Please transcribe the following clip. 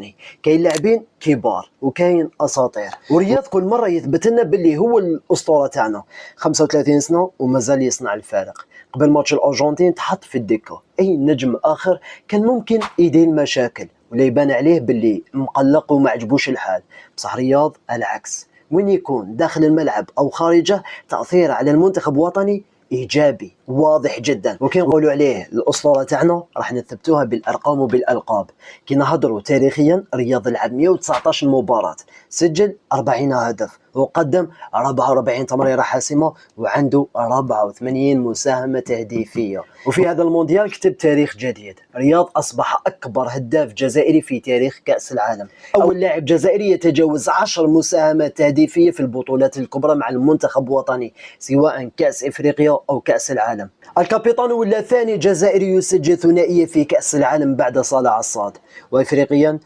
الوطني. كاين لاعبين كبار وكاين اساطير، ورياض كل مره يثبت لنا باللي هو الاسطوره تاعنا. 35 سنه ومازال يصنع الفارق. قبل ماتش الارجنتين تحط في الدكه، اي نجم اخر كان ممكن يدير مشاكل ولا يبان عليه باللي مقلق وما عجبوش الحال. بصح رياض العكس، وين يكون داخل الملعب او خارجه تاثير على المنتخب الوطني ايجابي واضح جدا. وكي نقولوا عليه الاسطوره تاعنا راح نثبتوها بالارقام وبالالقاب. كي نهضروا تاريخيا، رياض لعب 119 مباراه، سجل 40 هدف وقدم 44 تمريره حاسمه وعنده 84 مساهمه تهديفيه. وفي هذا المونديال كتب تاريخ جديد. رياض اصبح اكبر هداف جزائري في تاريخ كاس العالم، اول لاعب جزائري يتجاوز 10 مساهمات تهديفيه في البطولات الكبرى مع المنتخب الوطني، سواء كاس افريقيا او كاس العالم. الكابيتان ولا ثاني جزائري يسجل ثنائيه في كاس العالم بعد صالح الصاد. وافريقيا